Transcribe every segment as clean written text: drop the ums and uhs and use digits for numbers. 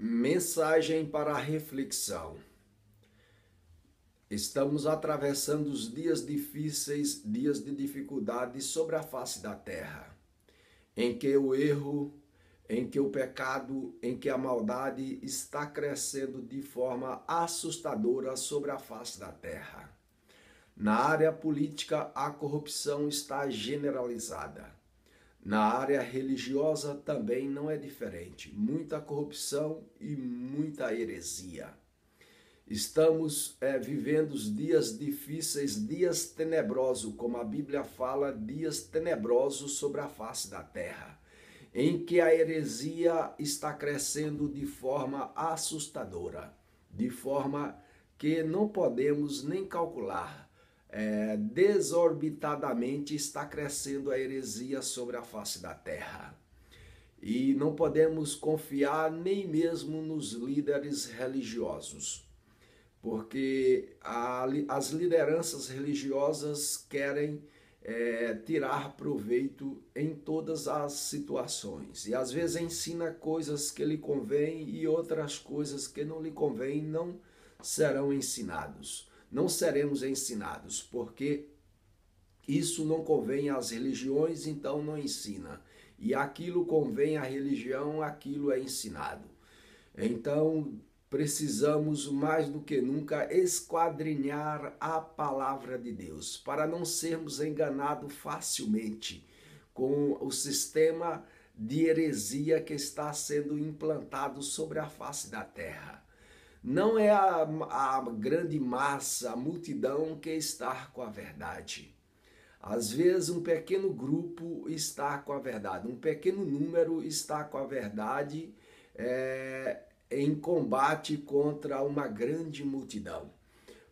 Mensagem para a reflexão. Estamos atravessando os dias difíceis, dias de dificuldade sobre a face da terra, em que o erro, em que o pecado, em que a maldade está crescendo de forma assustadora sobre a face da terra. Na área política, a corrupção está generalizada. Na área religiosa também não é diferente. Muita corrupção e muita heresia. Estamos vivendo os dias difíceis, dias tenebrosos, como a Bíblia fala, dias tenebrosos sobre a face da terra, em que a heresia está crescendo de forma assustadora, de forma que não podemos nem calcular. Desorbitadamente está crescendo a heresia sobre a face da terra. E não podemos confiar nem mesmo nos líderes religiosos, porque as lideranças religiosas querem tirar proveito em todas as situações. E às vezes ensina coisas que lhe convém e outras coisas que não lhe convém não serão ensinados. Não seremos ensinados, porque isso não convém às religiões, então não ensina. E aquilo convém à religião, aquilo é ensinado. Então, precisamos mais do que nunca esquadrinhar a palavra de Deus, para não sermos enganados facilmente com o sistema de heresia que está sendo implantado sobre a face da terra. Não é a grande massa, a multidão que está com a verdade. Às vezes um pequeno grupo está com a verdade, um pequeno número está com a verdade em combate contra uma grande multidão.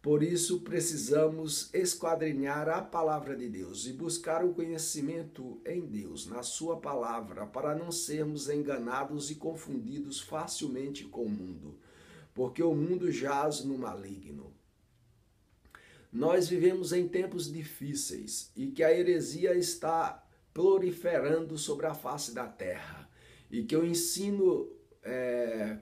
Por isso precisamos esquadrinhar a palavra de Deus e buscar o conhecimento em Deus, na sua palavra, para não sermos enganados e confundidos facilmente com o mundo, porque o mundo jaz no maligno. Nós vivemos em tempos difíceis e que a heresia está proliferando sobre a face da terra e que o ensino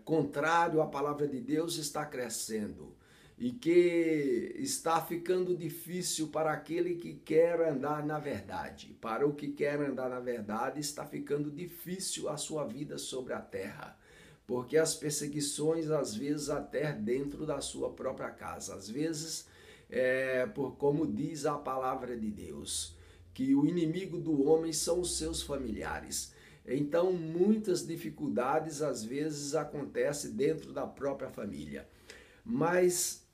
contrário à palavra de Deus está crescendo e que está ficando difícil para aquele que quer andar na verdade. Para o que quer andar na verdade, está ficando difícil a sua vida sobre a terra, porque as perseguições, às vezes, até dentro da sua própria casa, às vezes, como diz a palavra de Deus, que o inimigo do homem são os seus familiares. Então, muitas dificuldades, às vezes, acontecem dentro da própria família. Mas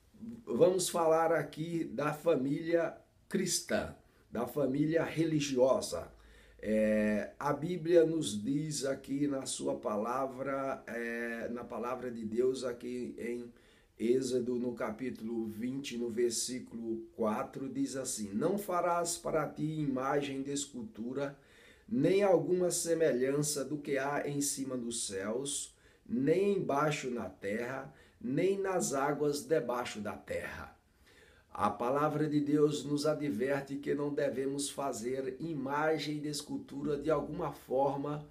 vamos falar aqui da família cristã, da família religiosa. A Bíblia nos diz aqui na sua palavra, na palavra de Deus aqui em Êxodo, no capítulo 20, no versículo 4, diz assim: não farás para ti imagem de escultura, nem alguma semelhança do que há em cima dos céus, nem embaixo na terra, nem nas águas debaixo da terra. A palavra de Deus nos adverte que não devemos fazer imagem de escultura de alguma forma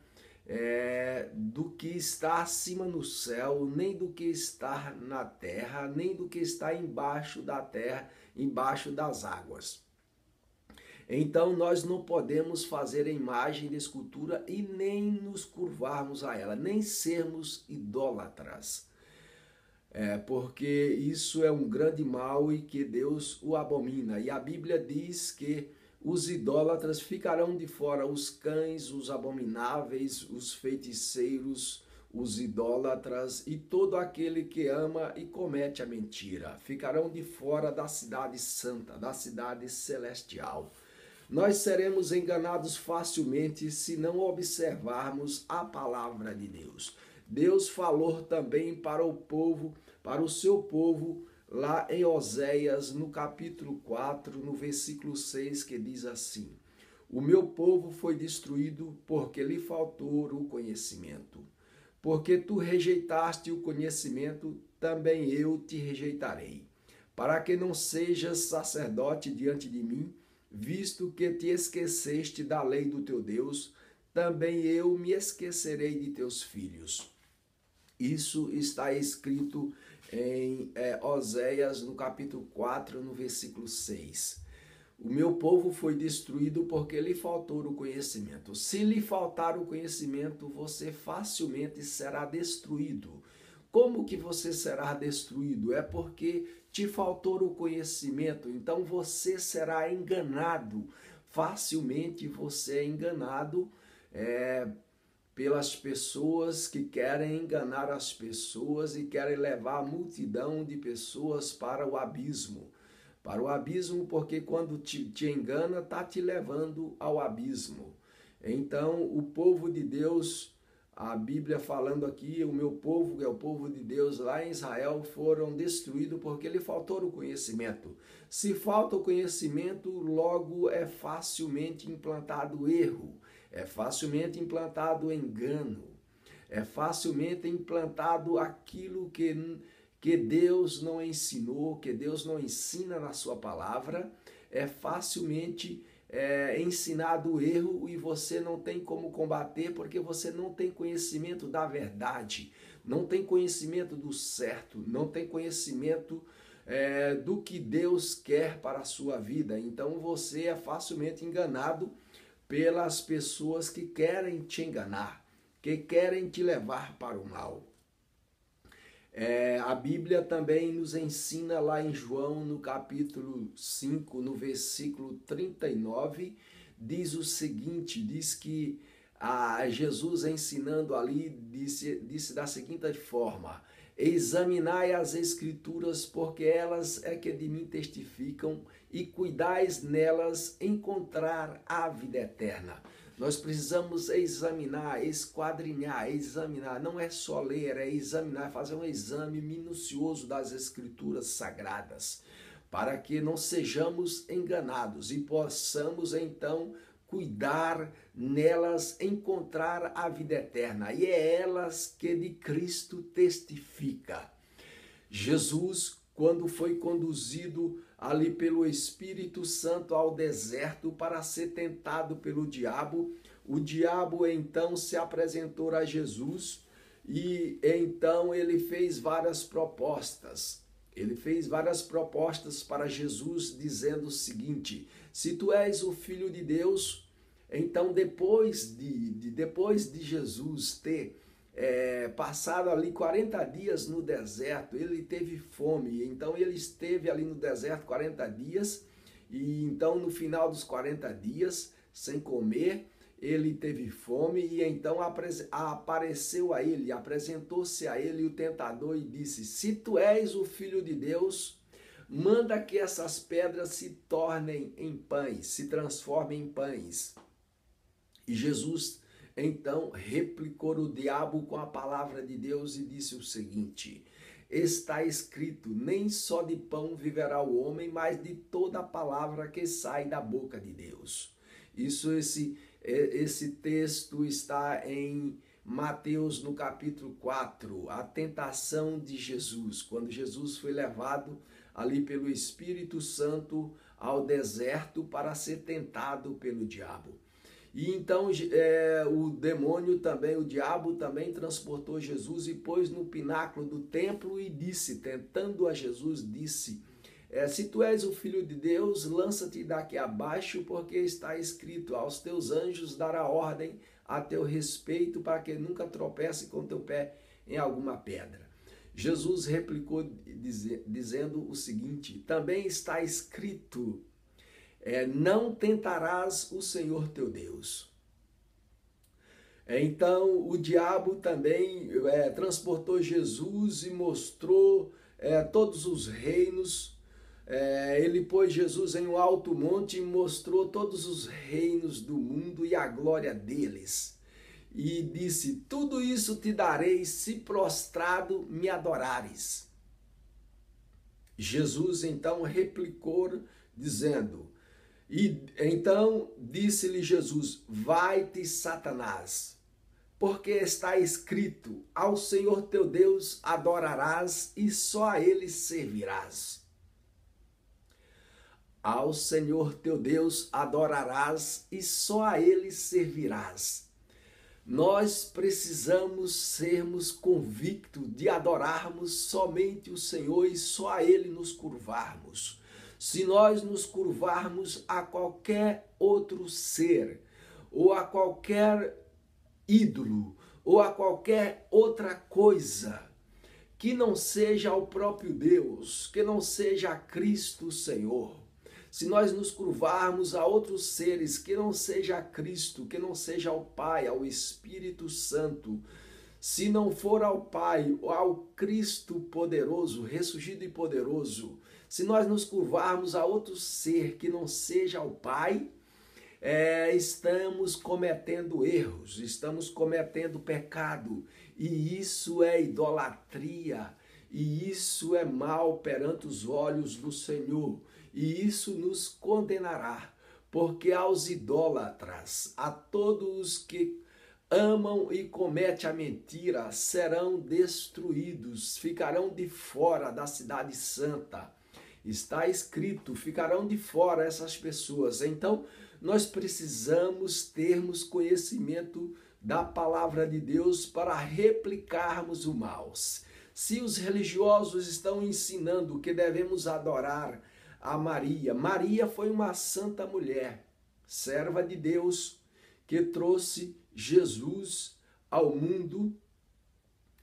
do que está acima no céu, nem do que está na terra, nem do que está embaixo da terra, embaixo das águas. Então nós não podemos fazer imagem de escultura e nem nos curvarmos a ela, nem sermos idólatras. Porque isso é um grande mal e que Deus o abomina. E a Bíblia diz que os idólatras ficarão de fora, os cães, os abomináveis, os feiticeiros, os idólatras e todo aquele que ama e comete a mentira. Ficarão de fora da cidade santa, da cidade celestial. Nós seremos enganados facilmente se não observarmos a palavra de Deus. Deus falou também para o povo, para o seu povo, lá em Oséias, no capítulo 4, no versículo 6, que diz assim: o meu povo foi destruído porque lhe faltou o conhecimento. Porque tu rejeitaste o conhecimento, também eu te rejeitarei, para que não sejas sacerdote diante de mim, visto que te esqueceste da lei do teu Deus, também eu me esquecerei de teus filhos. Isso está escrito em Oséias, no capítulo 4, no versículo 6. O meu povo foi destruído porque lhe faltou o conhecimento. Se lhe faltar o conhecimento, você facilmente será destruído. Como que você será destruído? É porque te faltou o conhecimento, então você será enganado. Facilmente você é enganado pelas pessoas que querem enganar as pessoas e querem levar a multidão de pessoas para o abismo. Para o abismo, porque quando te engana, está te levando ao abismo. Então, o povo de Deus, a Bíblia falando aqui, o meu povo, que é o povo de Deus lá em Israel, foram destruídos porque lhe faltou o conhecimento. Se falta o conhecimento, logo é facilmente implantado erro, é facilmente implantado engano, é facilmente implantado aquilo que Deus não ensinou, que Deus não ensina na sua palavra, é facilmente ensinado o erro e você não tem como combater porque você não tem conhecimento da verdade, não tem conhecimento do certo, não tem conhecimento do que Deus quer para a sua vida. Então você é facilmente enganado pelas pessoas que querem te enganar, que querem te levar para o mal. A Bíblia também nos ensina lá em João, no capítulo 5, no versículo 39, diz o seguinte, diz que Jesus ensinando ali, disse da seguinte forma: examinai as escrituras, porque elas é que de mim testificam, e cuidais nelas encontrar a vida eterna. Nós precisamos examinar, esquadrinhar, examinar. Não é só ler, é examinar, fazer um exame minucioso das escrituras sagradas, para que não sejamos enganados e possamos então cuidar nelas, encontrar a vida eterna. E é elas que de Cristo testifica. Jesus, quando foi conduzido ali pelo Espírito Santo ao deserto para ser tentado pelo diabo, o diabo então se apresentou a Jesus e então ele fez várias propostas. Ele fez várias propostas para Jesus, dizendo o seguinte: se tu és o Filho de Deus, então depois de Jesus ter passado ali 40 dias no deserto, ele teve fome, então ele esteve ali no deserto 40 dias, e então no final dos 40 dias, sem comer, ele teve fome, e então apareceu a ele, apresentou-se a ele o tentador e disse: se tu és o Filho de Deus, manda que essas pedras se tornem em pães, se transformem em pães. E Jesus então replicou o diabo com a palavra de Deus e disse o seguinte: está escrito, nem só de pão viverá o homem, mas de toda a palavra que sai da boca de Deus. Esse texto está em Mateus, no capítulo 4, a tentação de Jesus, quando Jesus foi levado ali pelo Espírito Santo ao deserto para ser tentado pelo diabo. E então o diabo também transportou Jesus e pôs no pináculo do templo e disse, tentando a Jesus, disse: se tu és o Filho de Deus, lança-te daqui abaixo, porque está escrito, aos teus anjos dará ordem a teu respeito, para que nunca tropece com teu pé em alguma pedra. Jesus replicou dizendo o seguinte: também está escrito, não tentarás o Senhor teu Deus. Então o diabo também transportou Jesus e mostrou todos os reinos. Ele pôs Jesus em um alto monte e mostrou todos os reinos do mundo e a glória deles. E disse: tudo isso te darei se prostrado me adorares. Jesus então replicou dizendo: e então disse-lhe Jesus: vai-te, Satanás, porque está escrito, ao Senhor teu Deus adorarás e só a ele servirás. Ao Senhor teu Deus adorarás e só a ele servirás. Nós precisamos sermos convictos de adorarmos somente o Senhor e só a Ele nos curvarmos. Se nós nos curvarmos a qualquer outro ser, ou a qualquer ídolo, ou a qualquer outra coisa, que não seja o próprio Deus, que não seja Cristo Senhor, se nós nos curvarmos a outros seres que não seja Cristo, que não seja ao Pai, ao Espírito Santo, se não for ao Pai, ao Cristo poderoso, ressurgido e poderoso, se nós nos curvarmos a outro ser que não seja ao Pai, estamos cometendo erros, estamos cometendo pecado, e isso é idolatria, e isso é mal perante os olhos do Senhor. E isso nos condenará, porque aos idólatras, a todos os que amam e cometem a mentira, serão destruídos, ficarão de fora da cidade santa. Está escrito, ficarão de fora essas pessoas. Então, nós precisamos termos conhecimento da palavra de Deus para replicarmos o mal. Se os religiosos estão ensinando que devemos adorar a Maria. Maria foi uma santa mulher, serva de Deus, que trouxe Jesus ao mundo.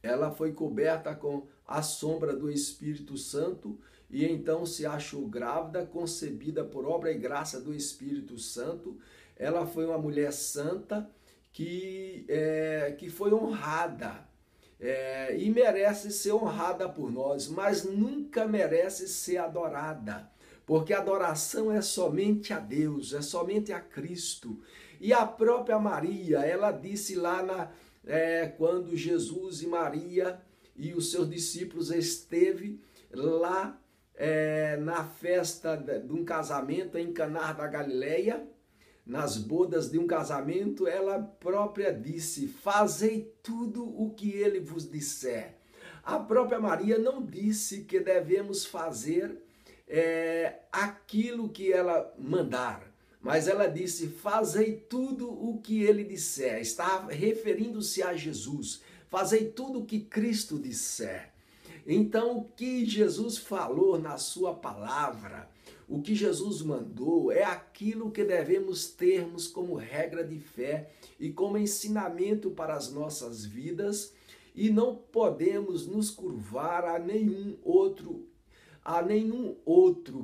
Ela foi coberta com a sombra do Espírito Santo e então se achou grávida, concebida por obra e graça do Espírito Santo. Ela foi uma mulher santa que foi honrada. E merece ser honrada por nós, mas nunca merece ser adorada. Porque a adoração é somente a Deus, é somente a Cristo. E a própria Maria, ela disse lá quando Jesus e Maria e os seus discípulos esteve lá na festa de um casamento em Caná da Galileia, nas bodas de um casamento, ela própria disse: fazei tudo o que ele vos disser. A própria Maria não disse que devemos fazer aquilo que ela mandar, mas ela disse: fazei tudo o que ele disser. Está referindo-se a Jesus. Fazei tudo o que Cristo disser. Então, o que Jesus falou na sua palavra, o que Jesus mandou, é aquilo que devemos termos como regra de fé e como ensinamento para as nossas vidas, e não podemos nos curvar a nenhum outro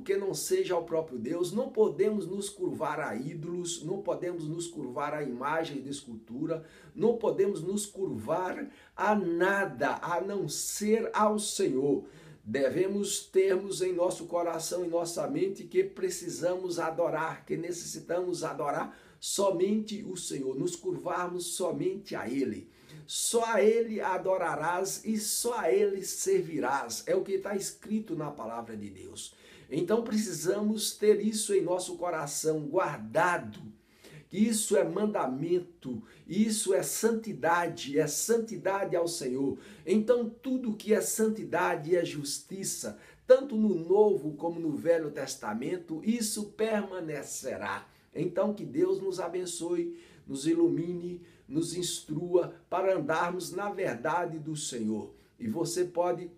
que não seja o próprio Deus. Não podemos nos curvar a ídolos, não podemos nos curvar a imagens de escultura, não podemos nos curvar a nada a não ser ao Senhor. Devemos termos em nosso coração e nossa mente que precisamos adorar, que necessitamos adorar somente o Senhor, nos curvarmos somente a Ele. Só a Ele adorarás e só a Ele servirás. É o que está escrito na palavra de Deus. Então precisamos ter isso em nosso coração guardado. Isso é mandamento, isso é santidade ao Senhor. Então tudo que é santidade é justiça, tanto no Novo como no Velho Testamento, isso permanecerá. Então que Deus nos abençoe, nos ilumine, nos instrua para andarmos na verdade do Senhor. E você pode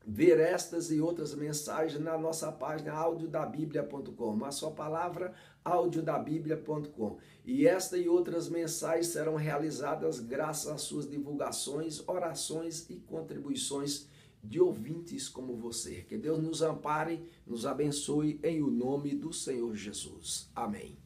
ver estas e outras mensagens na nossa página audiodabiblia.com, uma só palavra, audiodabiblia.com. E esta e outras mensagens serão realizadas graças às suas divulgações, orações e contribuições de ouvintes como você. Que Deus nos ampare, nos abençoe em o nome do Senhor Jesus. Amém.